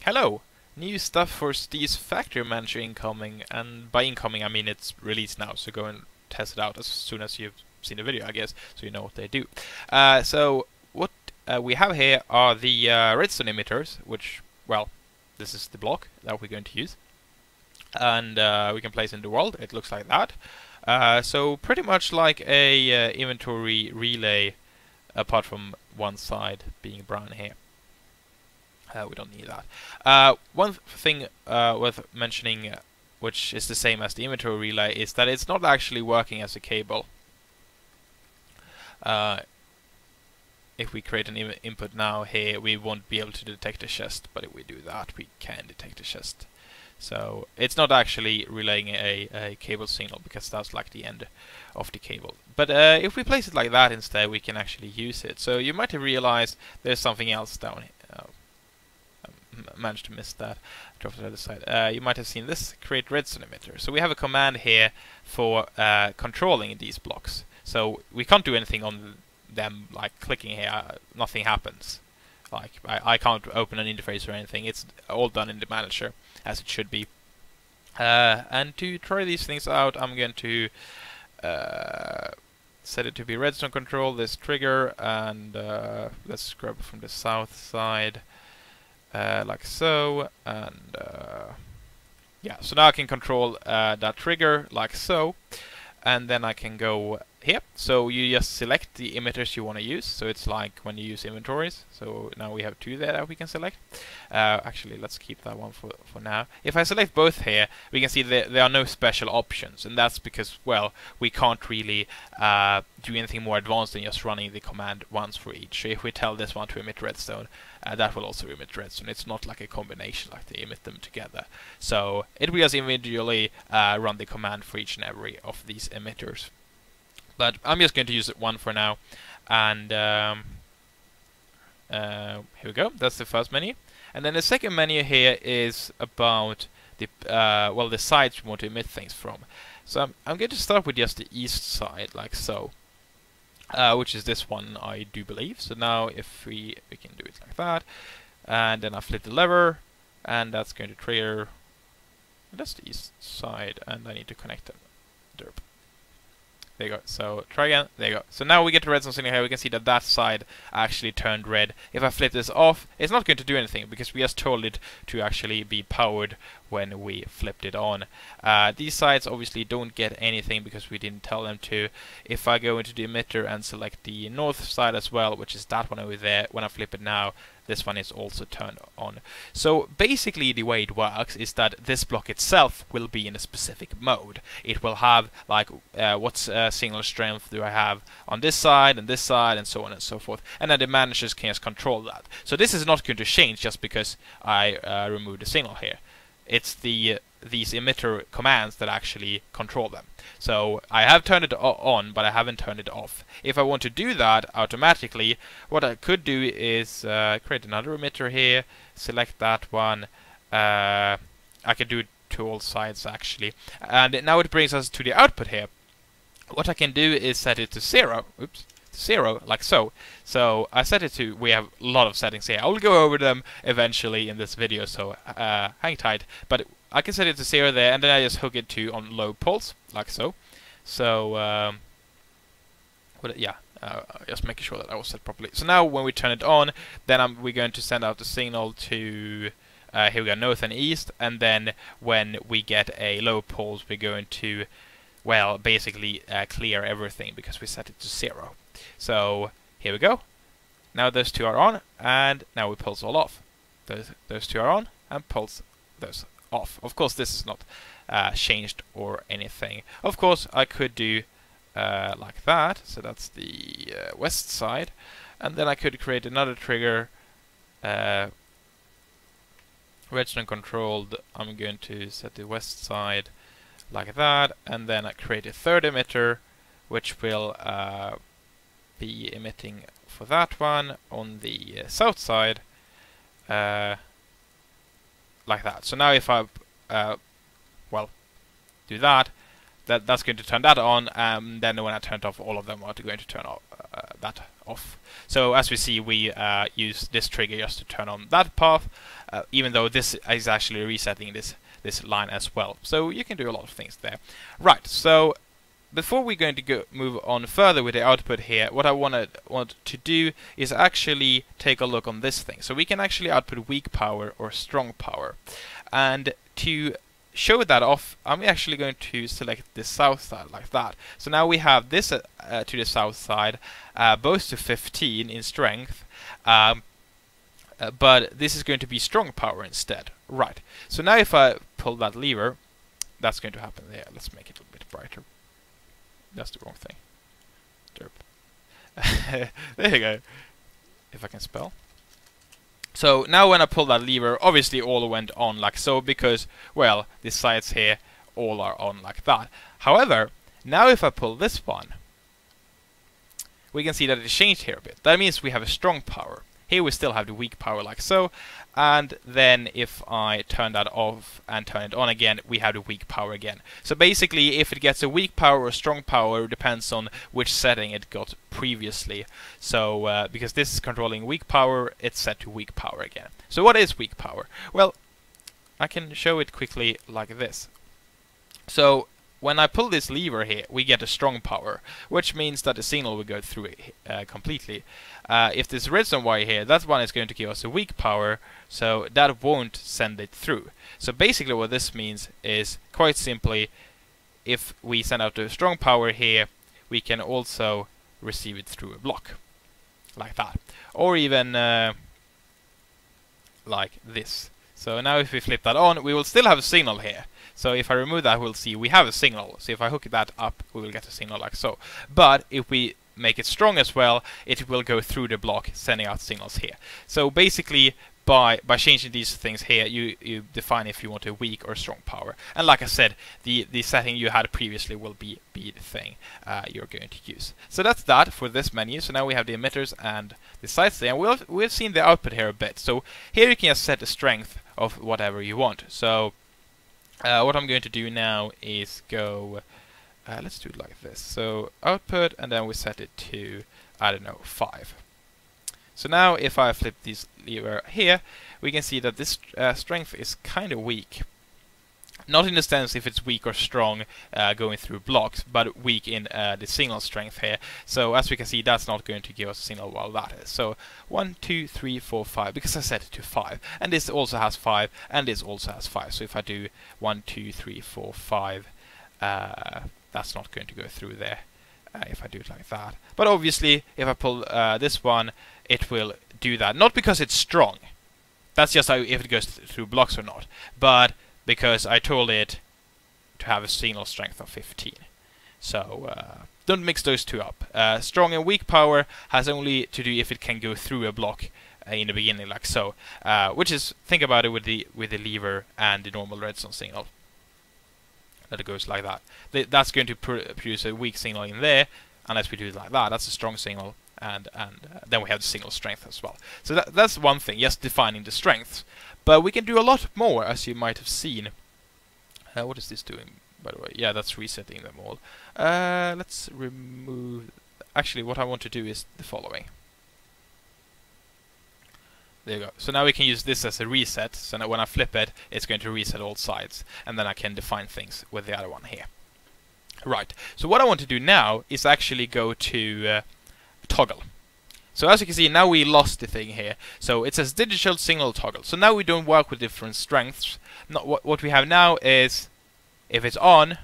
Hello! New stuff for Steve's Factory Manager incoming, and by incoming I mean it's released now, so go and test it out as soon as you've seen the video, I guess, so you know what they do. So what we have here are the Redstone Emitters, which, well, this is the block that we're going to use. And we can place in the world, it looks like that. So pretty much like a inventory relay, apart from one side being brown here. We don't need that. One thing worth mentioning, which is the same as the inventory relay, is that it's not actually working as a cable. If we create an input now here, we won't be able to detect a chest, but if we do that, we can detect a chest. So it's not actually relaying a cable signal, because that's like the end of the cable. But if we place it like that instead, we can actually use it. So you might have realized there's something else down here. Managed to miss that. Drop to the other side. You might have seen this, create redstone emitter. So we have a command here for controlling these blocks. So we can't do anything on them, like clicking here, nothing happens. Like I can't open an interface or anything. It's all done in the manager, as it should be. And to try these things out, I'm going to set it to be redstone control, this trigger, and let's grab from the south side. Like so, and yeah, so now I can control that trigger like so, and then I can go here. So you just select the emitters you want to use, so it's like when you use inventories. So now we have two there that we can select. Actually, let's keep that one for now. If I select both here, we can see that there are no special options, and that's because, well, we can't really do anything more advanced than just running the command once for each. So if we tell this one to emit redstone, that will also emit redstone. It's not like a combination, like they emit them together. So it will just individually run the command for each and every of these emitters. But I'm just going to use one for now, and here we go. That's the first menu, and then the second menu here is about the well, the sides we want to emit things from. So I'm going to start with just the east side, like so, which is this one, I do believe. So now if we can do it like that, and then I flip the lever, and that's going to trigger. That's the east side, and I need to connect them. Derp. There you go. So try again. There you go. So now we get the redstone signal here. We can see that that side actually turned red. If I flip this off, it's not going to do anything, because we just told it to actually be powered when we flipped it on. These sides obviously don't get anything because we didn't tell them to. If I go into the emitter and select the north side as well, which is that one over there, when I flip it now, this one is also turned on. So basically the way it works is that this block itself will be in a specific mode. It will have like what signal strength do I have on this side and so on and so forth, and then the managers can just control that. So this is not going to change just because I remove the signal here. It's these emitter commands that actually control them. So I have turned it on, but I haven't turned it off. If I want to do that automatically, what I could do is create another emitter here, select that one. I can do it to all sides actually, and now it brings us to the output here. What I can do is set it to 0. Oops. 0, like so. So I set it to, we have a lot of settings here. I will go over them eventually in this video, so hang tight. But I can set it to 0 there, and then I just hook it to on low pulse, like so. So, just making sure that I was set properly. So now when we turn it on, then we're going to send out the signal to, here we go, north and east, and then when we get a low pulse, we're going to, well, basically clear everything because we set it to 0. So here we go. Now those two are on, and now we pulse all off. Those two are on, and pulse those off. Of course, this is not changed or anything. Of course, I could do like that. So that's the west side, and then I could create another trigger. Redstone controlled. I'm going to set the west side like that, and then I create a third emitter, which will be emitting for that one on the south side, like that. So now if I well, do that, that's going to turn that on, then when I turn it off, all of them are going to turn off, that off. So as we see, we use this trigger just to turn on that path, even though this is actually resetting this line as well. So you can do a lot of things there. Right, so before we're going to move on further with the output here, what I want to do is actually take a look on this thing. So we can actually output weak power or strong power. And to show that off, I'm actually going to select the south side like that. So now we have this to the south side, both to 15 in strength, but this is going to be strong power instead. Right. So now if I pull that lever, that's going to happen there. Let's make it a little bit brighter. That's the wrong thing. Derp. There you go. If I can spell. So now when I pull that lever, obviously all went on like so, because, well, the sides here all are on like that. However, now if I pull this one, we can see that it changed here a bit. That means we have a strong power. Here we still have the weak power like so, and then if I turn that off and turn it on again, we have the weak power again. So basically, if it gets a weak power or strong power, depends on which setting it got previously. So because this is controlling weak power, it's set to weak power again. So what is weak power? Well, I can show it quickly like this. So when I pull this lever here, we get a strong power, which means that the signal will go through it completely. If this redstone wire here, that one is going to give us a weak power, so that won't send it through. So basically what this means is, quite simply, if we send out the strong power here, we can also receive it through a block, like that. Or even like this. So now if we flip that on, we will still have a signal here. So if I remove that, we'll see we have a signal. So if I hook that up, we will get a signal like so. But if we make it strong as well, it will go through the block, sending out signals here. So basically, by changing these things here, you define if you want a weak or strong power. And like I said, the setting you had previously will be the thing you're going to use. So that's that for this menu. So now we have the emitters and the sides there. And we've seen the output here a bit. So here you can just set the strength of whatever you want. So what I'm going to do now is go, let's do it like this. So output, and then we set it to, I don't know, 5. So now if I flip this lever here, we can see that this strength is kind of weak. Not in the sense if it's weak or strong going through blocks, but weak in the signal strength here. So as we can see, that's not going to give us a signal while that is. So 1, 2, 3, 4, 5, because I set it to 5. And this also has 5, and this also has 5. So if I do 1, 2, 3, 4, 5, that's not going to go through there if I do it like that. But obviously, if I pull this one, it will do that. Not because it's strong. That's just how, if it goes through blocks or not. But because I told it to have a signal strength of 15. So don't mix those two up. Strong and weak power has only to do if it can go through a block in the beginning, like so. Which is, think about it with the lever and the normal redstone signal. That it goes like that. That's going to produce a weak signal in there, unless we do it like that. That's a strong signal, and then we have the signal strength as well. So that's one thing, just defining the strengths. But we can do a lot more, as you might have seen. What is this doing, by the way? Yeah, that's resetting them all. Let's remove... Actually, what I want to do is the following. There you go. So now we can use this as a reset. So now when I flip it, it's going to reset all sides. And then I can define things with the other one here. Right. So what I want to do now is actually go to toggle. So as you can see, now we lost the thing here. So it says digital signal toggle. So now we don't work with different strengths. What we have now is if it's on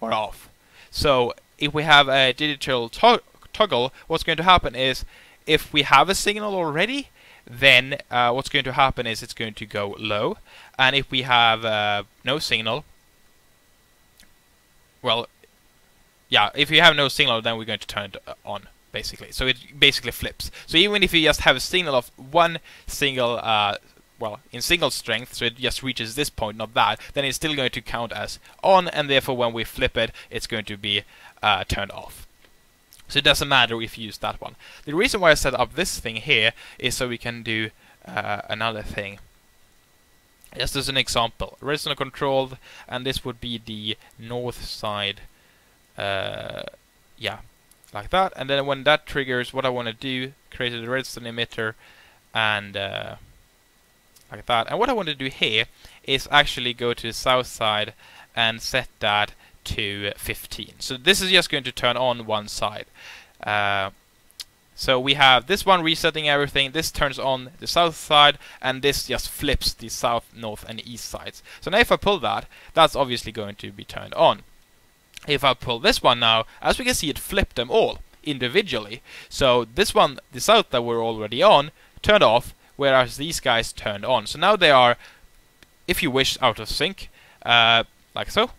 or off. So if we have a digital toggle, what's going to happen is if we have a signal already, then what's going to happen is it's going to go low. And if we have no signal, well, yeah, if you have no signal, then we're going to turn it on. Basically, so it basically flips. So even if you just have a signal of one single, well, in single strength, so it just reaches this point, not that, then it's still going to count as on, and therefore when we flip it, it's going to be turned off. So it doesn't matter if you use that one. The reason why I set up this thing here is so we can do another thing. Just as an example, redstone controlled, and this would be the north side. Yeah. Like that, and then when that triggers, what I want to do, create a redstone emitter, and like that. And what I want to do here is actually go to the south side and set that to 15. So this is just going to turn on one side. So we have this one resetting everything, this turns on the south side, and this just flips the south, north, and east sides. So now if I pull that, that's obviously going to be turned on. If I pull this one now, as we can see, it flipped them all individually. So this one, the south that we're already on, turned off, whereas these guys turned on. So now they are, if you wish, out of sync, like so.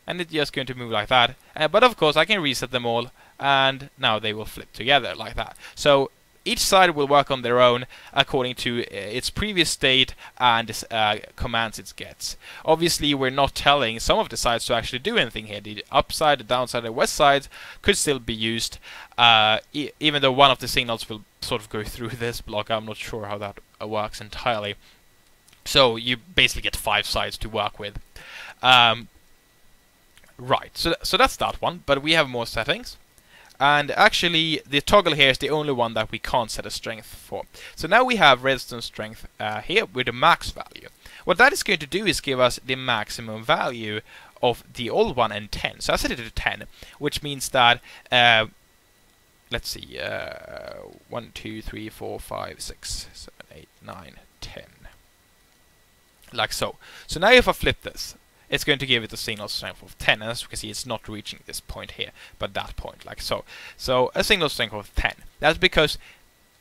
And it's just going to move like that. But of course, I can reset them all, and now they will flip together like that. So each side will work on their own according to its previous state and commands it gets. Obviously, we're not telling some of the sides to actually do anything here. The upside, the downside, and west side could still be used, even though one of the signals will sort of go through this block. I'm not sure how that works entirely. So you basically get 5 sides to work with. Right, so that's that one, but we have more settings. And actually, the toggle here is the only one that we can't set a strength for. So now we have redstone strength here with a max value. What that is going to do is give us the maximum value of the old one and 10. So I set it to 10, which means that, let's see, 1, 2, 3, 4, 5, 6, 7, 8, 9, 10. Like so. So now if I flip this, it's going to give it a signal strength of 10, and as you can see, it's not reaching this point here, but that point, like so. So a signal strength of 10. That's because,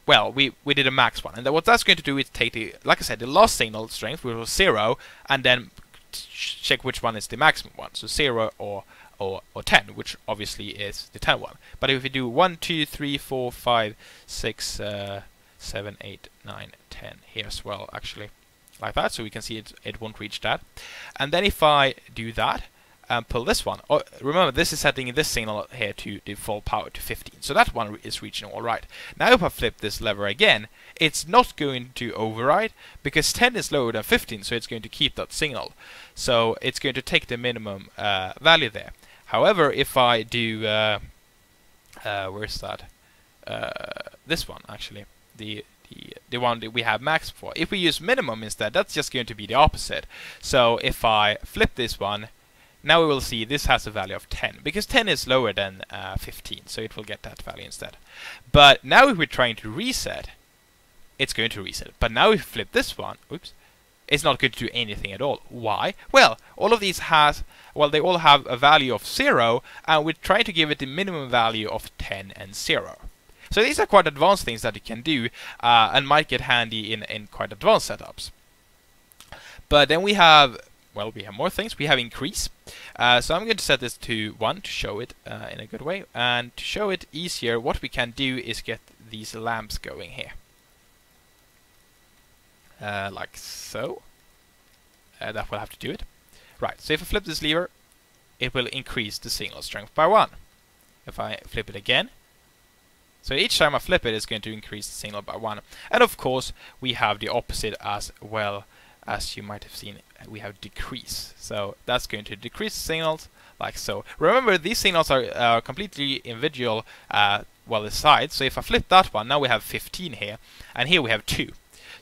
well, we did a max one, and what that's going to do is take the, like I said, the last signal strength, which was 0, and then check which one is the maximum one. So 0 or 10, which obviously is the 10 one. But if we do 1, 2, 3, 4, 5, 6, 7, 8, 9, 10 here as well, actually. Like that, so we can see it won't reach that. And then if I do that and pull this one, remember this is setting this signal here to default power to 15, so that one is reaching all right. Now if I flip this lever again, it's not going to override because 10 is lower than 15, so it's going to keep that signal. So it's going to take the minimum value there. However, if I do where's that? This one actually, the one that we have max for. If we use minimum instead, that's just going to be the opposite. So if I flip this one, now we will see this has a value of 10, because 10 is lower than 15, so it will get that value instead. But now if we're trying to reset, it's going to reset. But now if we flip this one, oops, it's not going to do anything at all. Why? Well, all of these they all have a value of 0, and we're trying to give it the minimum value of 10 and 0. So these are quite advanced things that you can do, and might get handy in quite advanced setups. But then we have, well, we have more things. We have increase. So I'm going to set this to 1 to show it in a good way. And to show it easier, what we can do is get these lamps going here. Like so. That will have to do it. Right, so if I flip this lever, it will increase the signal strength by 1. If I flip it again, so each time I flip it, it's going to increase the signal by 1. And of course, we have the opposite as well. As you might have seen, we have decrease. So that's going to decrease the signals, like so. Remember, these signals are completely individual, the sides. So if I flip that one, now we have 15 here, and here we have 2.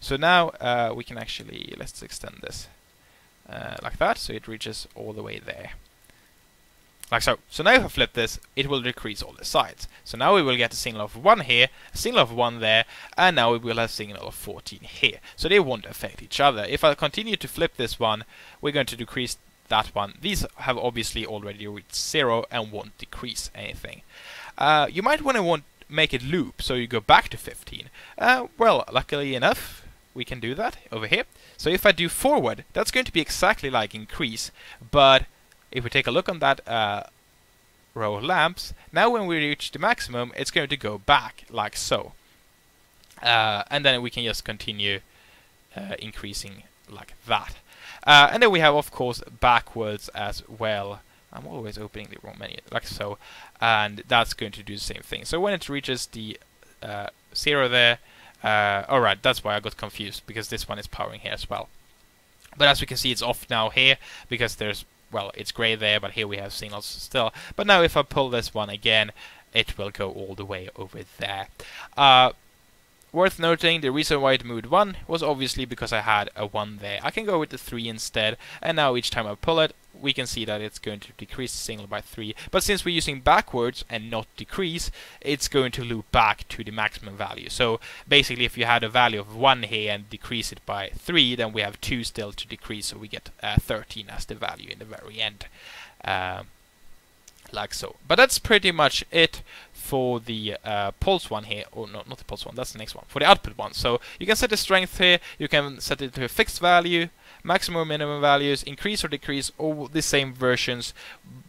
So now we can actually, let's extend this like that, so it reaches all the way there. Like so. So now if I flip this, it will decrease all the sides. So now we will get a signal of 1 here, a signal of 1 there, and now we will have a signal of 14 here. So they won't affect each other. If I continue to flip this one, we're going to decrease that one. These have obviously already reached 0 and won't decrease anything. You might want to make it loop, so you go back to 15. Well, luckily enough, we can do that over here. So if I do forward, that's going to be exactly like increase, but if we take a look on that row of lamps, now when we reach the maximum, it's going to go back like so. And then we can just continue increasing like that. And then we have, of course, backwards as well. I'm always opening the wrong menu, like so. And that's going to do the same thing. So when it reaches the 0 there, alright, that's why I got confused, because this one is powering here as well. But as we can see, it's off now here, because there's, well, it's grey there, but here we have signals still. But now if I pull this one again, it will go all the way over there. worth noting, the reason why it moved 1 was obviously because I had a 1 there. I can go with the 3 instead, and now each time I pull it, we can see that it's going to decrease the signal by 3. But since we're using backwards and not decrease, it's going to loop back to the maximum value. So basically, if you had a value of 1 here and decrease it by 3, then we have 2 still to decrease, so we get 13 as the value in the very end. Like so. But that's pretty much it for the pulse one here, or not the pulse one, that's the next one, for the output one. So you can set the strength here, you can set it to a fixed value, maximum minimum values, increase or decrease, all the same versions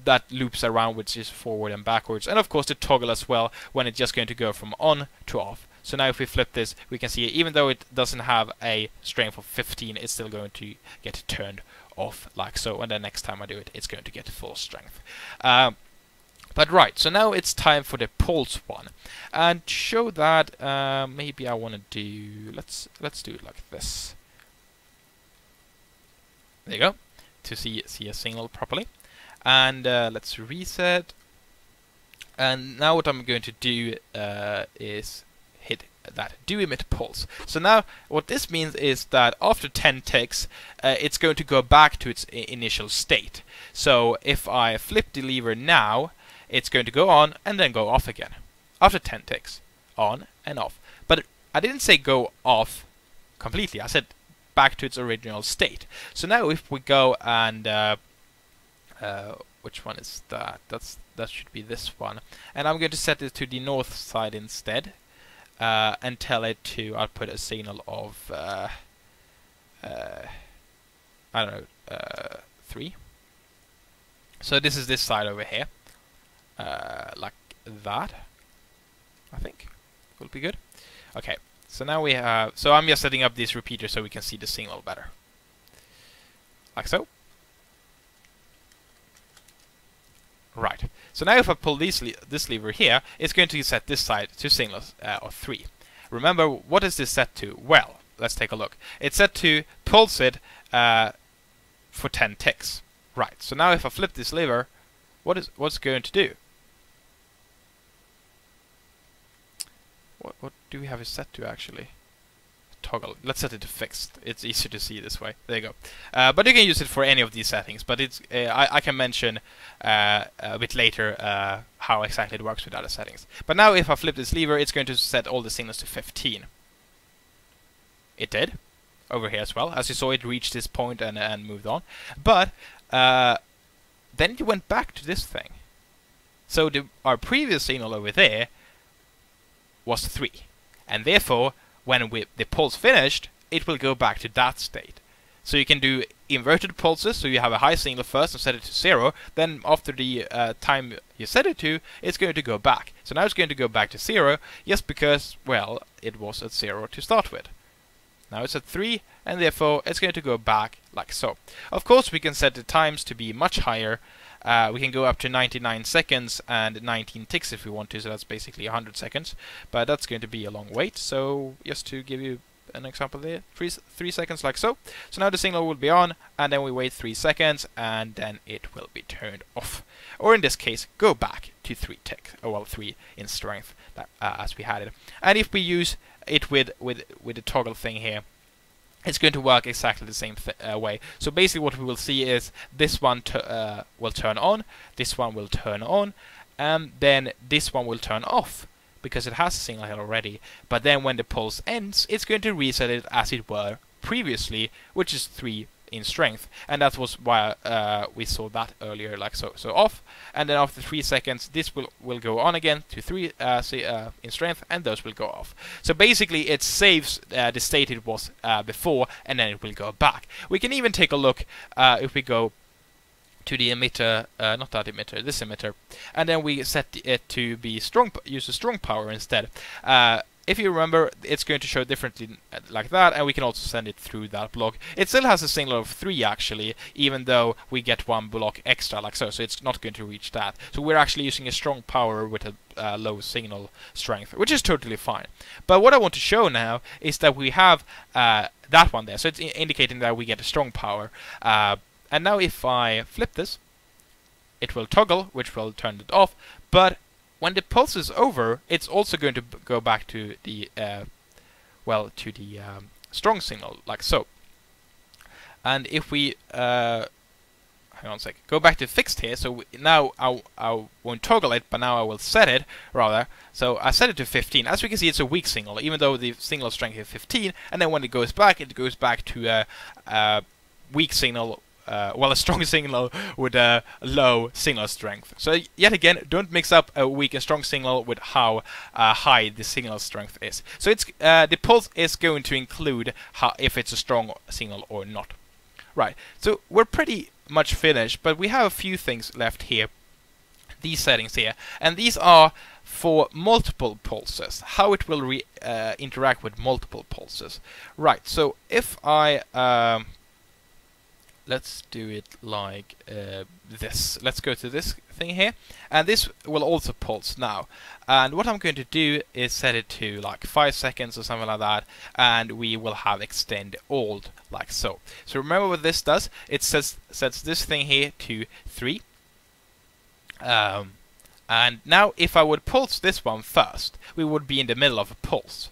that loops around, which is forward and backwards, and of course the toggle as well, when it's just going to go from on to off. So now if we flip this, we can see even though it doesn't have a strength of 15, it's still going to get turned off like so, and then next time I do it, it's going to get full strength. But right, so now it's time for the pulse one, and to show that, maybe I want to do, let's do it like this. There you go, to see a signal properly, and let's reset. And now what I'm going to do is hit that do emit pulse. So now what this means is that after 10 ticks, it's going to go back to its initial state. So if I flip the lever now, it's going to go on and then go off again. After 10 ticks. On and off. But I didn't say go off completely. I said back to its original state. So now if we go and... which one is that? That should be this one. And I'm going to set it to the north side instead. And tell it to output a signal of... I don't know, 3. So this is this side over here. Like that, I think will be good. Okay, so now we have, so I'm just setting up this repeater so we can see the signal better, like so. Right, so now if I pull this lever here, it's going to set this side to signals of 3. Remember, what is this set to? Well, let's take a look. It's set to pulse it for 10 ticks. Right, so now if I flip this lever, what's it going to do? What do we have it set to actually? Toggle. Let's set it to fixed. It's easier to see this way. There you go. But you can use it for any of these settings. But it's I can mention a bit later how exactly it works with other settings. But now if I flip this lever, it's going to set all the signals to 15. It did. Over here as well. As you saw, it reached this point and moved on. But then it went back to this thing. So our previous signal over there was 3, and therefore when the pulse finished, it will go back to that state. So you can do inverted pulses, so you have a high signal first and set it to 0, then after the time you set it to, it's going to go back. So now it's going to go back to 0, just because, well, it was at 0 to start with. Now it's at 3, and therefore it's going to go back like so. Of course, we can set the times to be much higher. We can go up to 99 seconds and 19 ticks if we want to, so that's basically 100 seconds. But that's going to be a long wait, so just to give you an example there, 3 seconds like so. So now the signal will be on, and then we wait 3 seconds, and then it will be turned off. Or in this case, go back to 3 ticks, or well, 3 in strength, as we had it. And if we use it with the toggle thing here, it's going to work exactly the same way. So basically what we will see is this one will turn on, this one will turn on, and then this one will turn off, because it has a signal here already. But then when the pulse ends, it's going to reset it as it were previously, which is 3 in strength. And that was why we saw that earlier, like so. So off, and then after 3 seconds, this will go on again to 3 in strength, and those will go off. So basically it saves the state it was before, and then it will go back. We can even take a look if we go to the emitter, not that emitter, this emitter, and then we set it to be strong, use a strong power instead. If you remember, it's going to show differently like that, and we can also send it through that block. It still has a signal of 3 actually, even though we get 1 block extra like so, so it's not going to reach that. So we're actually using a strong power with a low signal strength, which is totally fine. But what I want to show now is that we have that one there, so it's indicating that we get a strong power. And now if I flip this, it will toggle, which will turn it off, but when the pulse is over, it's also going to go back to the well, to the strong signal, like so. And if we hang on a sec, go back to fixed here. So now I won't toggle it, but now I will set it rather. So I set it to 15. As we can see, it's a weak signal, even though the signal strength is 15. And then when it goes back to a weak signal. Well, a strong signal with a low signal strength. So yet again, don't mix up a weak and strong signal with how high the signal strength is. So it's the pulse is going to include if it's a strong signal or not. Right. So we're pretty much finished, but we have a few things left here. These settings here, and these are for multiple pulses. How it will interact with multiple pulses. Right. So if I let's do it like this. Let's go to this thing here, and this will also pulse now. And what I'm going to do is set it to like 5 seconds or something like that, and we will have extend old like so. So remember what this does? It sets this thing here to 3. And now if I would pulse this one first, we would be in the middle of a pulse,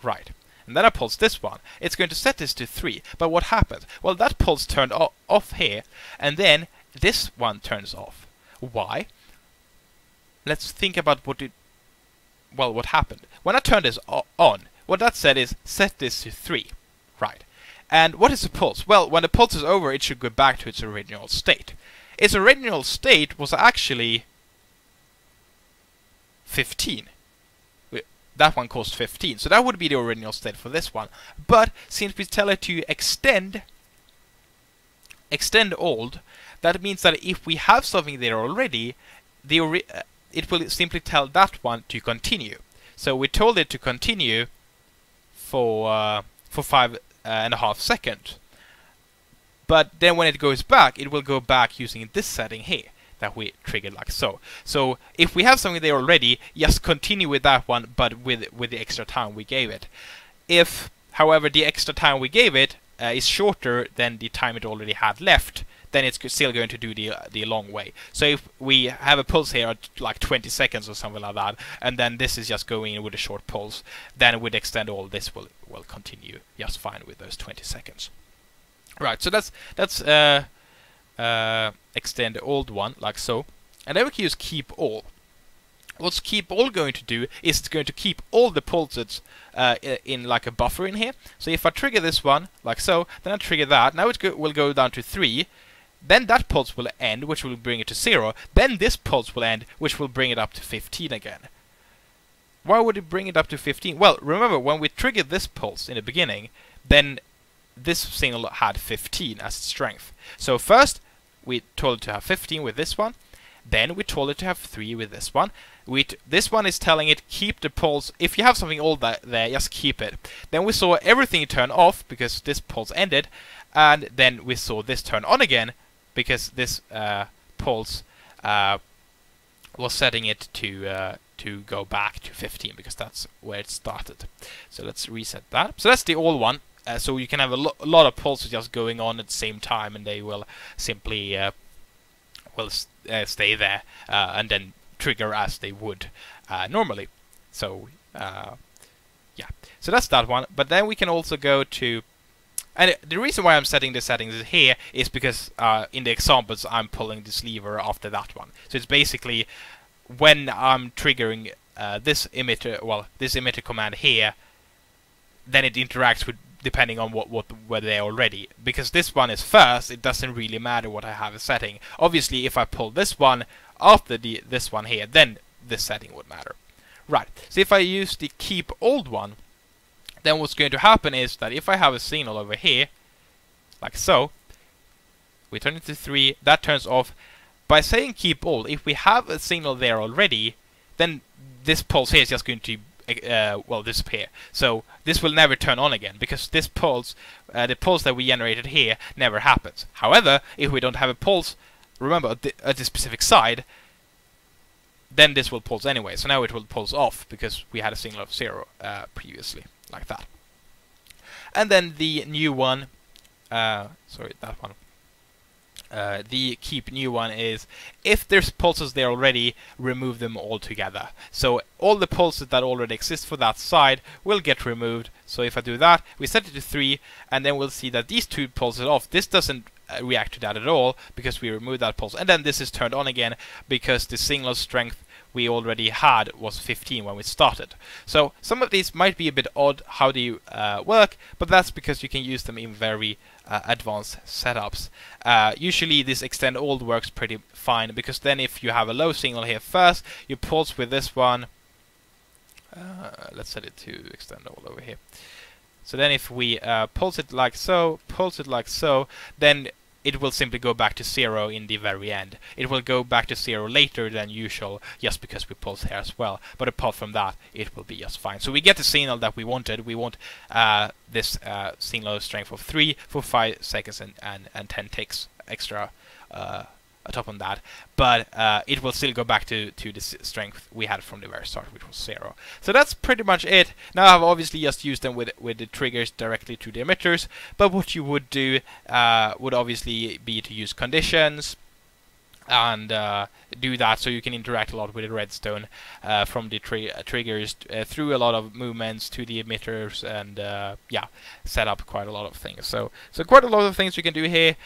right? And then I pulse this one. It's going to set this to 3. But what happens? Well, that pulse turned off here, and then this one turns off. Why? Let's think about what happened. When I turned this on, what that said is set this to 3. Right. And what is a pulse? Well, when the pulse is over, it should go back to its original state. Its original state was actually 15. That one cost 15, so that would be the original state for this one. But since we tell it to extend old, that means that if we have something there already, it will simply tell that one to continue. So we told it to continue for 5.5 seconds. But then when it goes back, it will go back using this setting here that we triggered like so. So if we have something there already, just continue with that one, but with the extra time we gave it. If, however, the extra time we gave it is shorter than the time it already had left, then it's still going to do the long way. So if we have a pulse here at like 20 seconds or something like that, and then this is just going in with a short pulse, then with extend all, this will continue just fine with those 20 seconds. Right. So that's extend the old one like so, and then we can use keep all. What's keep all going to do is it's going to keep all the pulses in like a buffer in here. So if I trigger this one like so, then I trigger that. Now it will go down to 3. Then that pulse will end, which will bring it to 0. Then this pulse will end, which will bring it up to 15 again. Why would it bring it up to 15? Well, remember when we triggered this pulse in the beginning, then this signal had 15 as its strength. So first we told it to have 15 with this one, then we told it to have 3 with this one. This one is telling it keep the pulse. If you have something old there, just keep it. Then we saw everything turn off because this pulse ended, and then we saw this turn on again because this pulse was setting it to go back to 15 because that's where it started. So let's reset that. So that's the old one. So you can have a lot of pulses just going on at the same time, and they will simply stay there and then trigger as they would normally. So yeah, so that's that one. But then we can also go to, and the reason why I'm setting the settings here is because in the examples I'm pulling this lever after that one. So it's basically when I'm triggering this emitter command here, then it interacts with depending on where they are already. Because this one is first, it doesn't really matter what I have a setting. Obviously, if I pull this one after this one here, then this setting would matter. Right. So if I use the keep old one, then what's going to happen is that if I have a signal over here, like so, we turn it to 3, that turns off. By saying keep old, if we have a signal there already, then this pulse here is just going to disappear. So this will never turn on again because this pulse, the pulse that we generated here, never happens. However, if we don't have a pulse, remember at the specific side, then this will pulse anyway. So now it will pulse off because we had a signal of 0 previously, like that. And then the new one, sorry, that one. The keep new one is, if there's pulses there already, remove them all together. So all the pulses that already exist for that side will get removed. So if I do that, we set it to 3, and then we'll see that these 2 pulses off. This doesn't react to that at all because we removed that pulse, and then this is turned on again because the signal strength we already had was 15 when we started. So some of these might be a bit odd how they work, but that's because you can use them in very advanced setups. Usually this extend all works pretty fine, because then if you have a low signal here first, you pulse with this one. Let's set it to extend all over here. So then if we pulse it like so, then it will simply go back to 0 in the very end. It will go back to 0 later than usual, just because we pulse here as well. But apart from that, it will be just fine. So we get the signal that we wanted. We want this signal strength of 3 for 5 seconds and 10 ticks extra atop on that, but it will still go back to the strength we had from the very start, which was 0. So that's pretty much it. Now I've obviously just used them with the triggers directly to the emitters, but what you would do would obviously be to use conditions and do that, so you can interact a lot with the redstone from the triggers through a lot of movements to the emitters, and yeah, set up quite a lot of things. So quite a lot of things you can do here.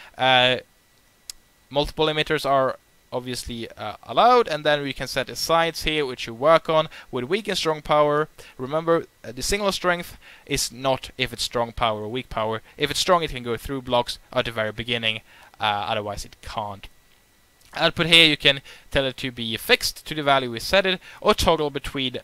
Multiple emitters are obviously allowed, and then we can set the sides here which you work on with weak and strong power. Remember, the signal strength is not if it's strong power or weak power. If it's strong, it can go through blocks at the very beginning, otherwise it can't. Output here, you can tell it to be fixed to the value we set it, or toggle between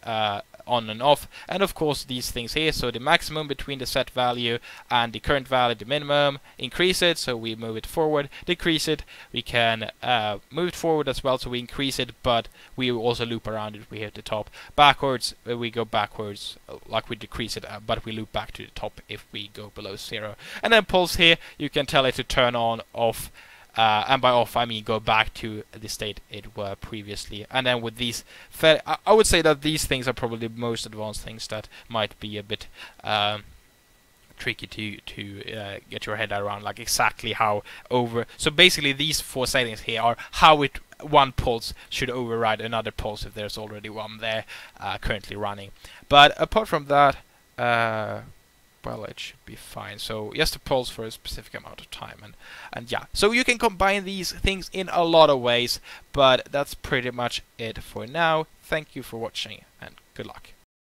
on and off, and of course these things here, so the maximum between the set value and the current value, the minimum, increase it, so we move it forward, decrease it, we can move it forward as well, so we increase it, but we also loop around it, we hit the top. Backwards, we go backwards, like we decrease it, but we loop back to the top if we go below 0. And then pulse here, you can tell it to turn on, off, and by off I mean go back to the state it were previously. And then with these, I would say that these things are probably the most advanced things that might be a bit tricky to get your head around, like exactly how over. So basically these 4 settings here are how one pulse should override another pulse if there's already one there currently running. But apart from that, well, it should be fine. So just a pulse for a specific amount of time, and yeah. So you can combine these things in a lot of ways, but that's pretty much it for now. Thank you for watching, and good luck.